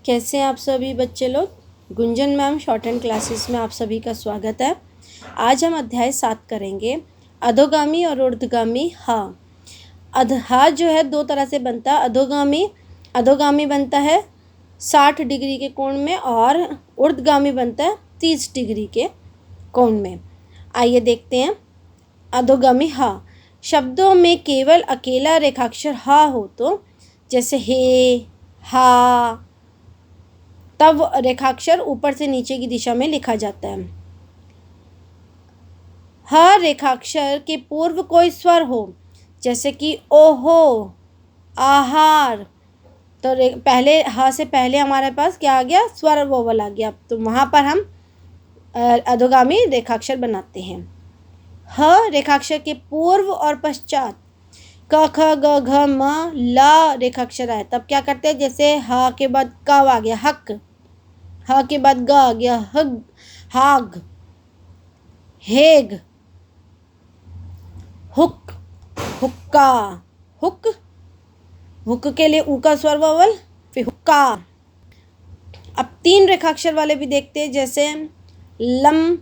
कैसे हैं आप सभी बच्चे लोग। Gunjan ma'am short hand classes में आप सभी का स्वागत है। आज हम अध्याय 7 करेंगे, अधोगामी और ऊर्ध्वगामी हा। हा जो है दो तरह से बनता है। अधोगामी बनता है 60 डिग्री के कोण में और ऊर्ध्वगामी बनता है 30 डिग्री के कोण में। आइए देखते हैं। अधोगामी हा शब्दों में केवल अकेला रेखाक्षर हा हो तो जैसे हे, हा, तब रेखाक्षर ऊपर से नीचे की दिशा में लिखा जाता है। ह रेखाक्षर के पूर्व कोई स्वर हो जैसे कि ओहो, आहार, तो पहले ह से पहले हमारे पास क्या आ गया, स्वर वोवल आ गया। तो वहाँ पर हम अधोगामी रेखाक्षर बनाते हैं। ह रेखाक्षर के पूर्व और पश्चात क ख ग घ म ला रेखाक्षर आए तब क्या करते हैं, जैसे ह के बाद क आ गया हक, ह के बाद ग आ गया हग, हाग, हेग, हुक, हुक्का, हुक, हुक के लिए ऊ का स्वर वोवल, फिर हुक्का। अब 3 रेखाक्षर वाले भी देखते हैं, जैसे लम,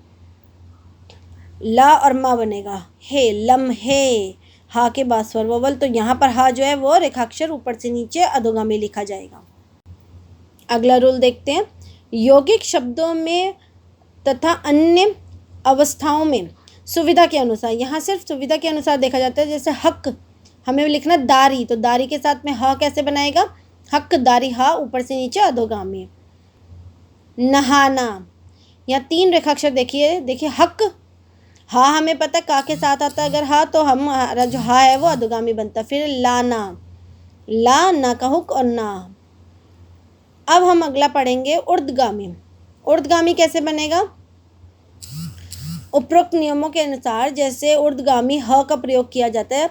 ला और मा बनेगा हे, लम हे, हा के बाद स्वर वोवल। तो यहाँ पर हा जो है वो रेखाक्षर ऊपर से नीचे अधोगामी लिखा जाएगा। अगला रूल देखते हैं। यौगिक शब्दों में तथा अन्य अवस्थाओं में सुविधा के अनुसार, यहाँ सिर्फ सुविधा के अनुसार देखा जाता है। जैसे हक हमें लिखना दारी, तो दारी के साथ में ह कैसे बनाएगा, हक दारी, हा ऊपर से नीचे अधोगामी। नहाना, यहाँ 3 रेखाक्षर देखिए हक, हा हमें पता का के साथ आता है, अगर हा तो हमारा जो हा है वो अधोगामी बनता। फिर लाना, ला, ना का हुक और ना। अब हम अगला पढ़ेंगे ऊर्ध्वगामी। ऊर्ध्वगामी कैसे बनेगा, उपरोक्त नियमों के अनुसार जैसे ऊर्ध्वगामी ह का प्रयोग किया जाता है।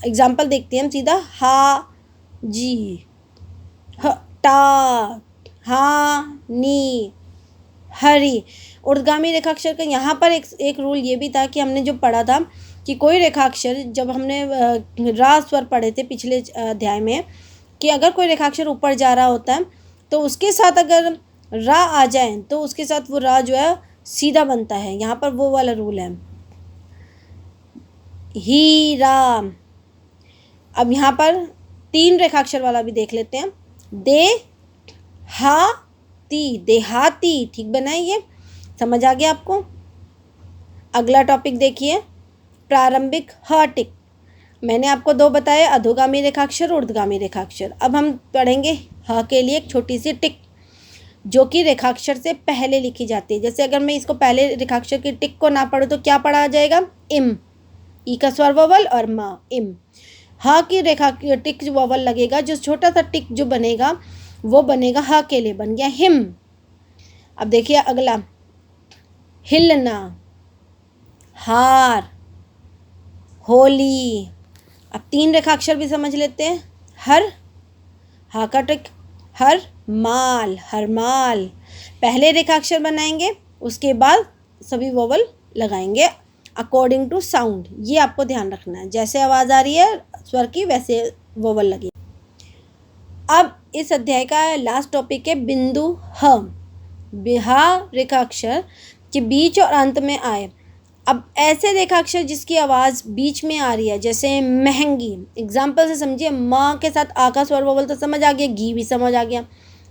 एग्जाम्पल देखते हैं हम सीधा, हा जी, ह टा, हा नी, हरी। ऊर्ध्वगामी रेखाक्षर का यहाँ पर एक रूल ये भी था कि हमने जो पढ़ा था कि कोई रेखाक्षर, जब हमने रा स्वर पढ़े थे पिछले अध्याय में, कि अगर कोई रेखाक्षर ऊपर जा रहा होता है तो उसके साथ अगर रा आ जाए तो उसके साथ वो रा जो है सीधा बनता है। यहाँ पर वो वाला रूल है, हीरा। अब यहाँ पर 3 रेखाक्षर वाला भी देख लेते हैं। दे हा ती, देहाती, ठीक बनाइए, समझ आ गया आपको। अगला टॉपिक देखिए, प्रारंभिक ह टिक। मैंने आपको 2 बताए, अधोगामी रेखाक्षर, ऊर्ध्वगामी रेखाक्षर। अब हम पढ़ेंगे ह के लिए एक छोटी सी टिक जो कि रेखाक्षर से पहले लिखी जाती है। जैसे अगर मैं इसको पहले रेखाक्षर की टिक को ना पढ़ूँ तो क्या पढ़ा जाएगा, इम, ई का स्वर वोवल और म, इम। ह की रेखा टिक वोवल लगेगा, जो छोटा सा टिक जो बनेगा वो बनेगा ह के लिए, बन गया हिम। अब देखिए अगला, हिलना, हार, होली। अब 3 रेखाक्षर भी समझ लेते हैं। हर, हा का टिक, हर माल, हर माल। पहले रेखाक्षर बनाएंगे, उसके बाद सभी वोवल लगाएंगे अकॉर्डिंग टू साउंड। ये आपको ध्यान रखना है, जैसे आवाज़ आ रही है स्वर की वैसे वोवल लगे। अब इस अध्याय का लास्ट टॉपिक है बिंदु ह। हा रेखाक्षर के बीच और अंत में आए। अब ऐसे रेखाक्षर जिसकी आवाज़ बीच में आ रही है, जैसे महंगी, एग्जाम्पल से समझिए, म के साथ आ का स्वर वोवल तो समझ आ गया, घी भी समझ आ गया।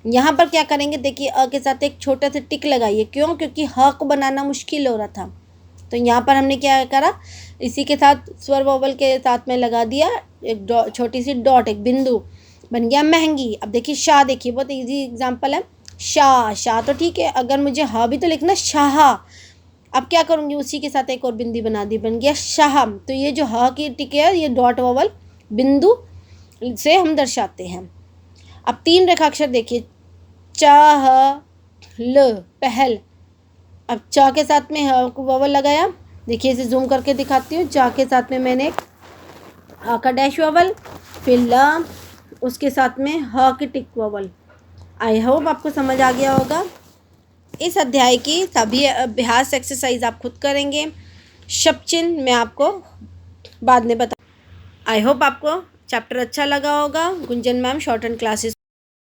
यहाँ पर क्या करेंगे, देखिए अ के साथ एक छोटा सा टिक लगाइए। क्यों, क्योंकि ह को बनाना मुश्किल हो रहा था, तो यहाँ पर हमने क्या करा, इसी के साथ स्वर वोवल के साथ में लगा दिया एक छोटी सी डॉट, एक बिंदु, बन गया महंगी। अब देखिए शाह, देखिए बहुत इजी एग्जाम्पल है, शाह, शाह तो ठीक है, अगर मुझे हा भी तो लिखना शाह। अब क्या करूँगी, उसी के साथ एक और बिंदी बना दी, बन गया शाह। तो ये जो ह की टिक है ये डॉट वोवल बिंदु से हम दर्शाते हैं। अब 3 रेखाक्षर देखिए, चाह, ल, पहल। अब चा के साथ में ह को वोवल लगाया, देखिए इसे जूम करके दिखाती हूँ। चा के साथ में मैंने आ का डैश वोवल, फिर ल, उसके साथ में ह की टिक वोवल। आई होप आपको समझ आ गया होगा। इस अध्याय की सभी अभ्यास एक्सरसाइज आप खुद करेंगे, शब्द चिन्ह मैं आपको बाद में बता। आई होप आपको चैप्टर अच्छा लगा होगा। Gunjan ma'am short hand classes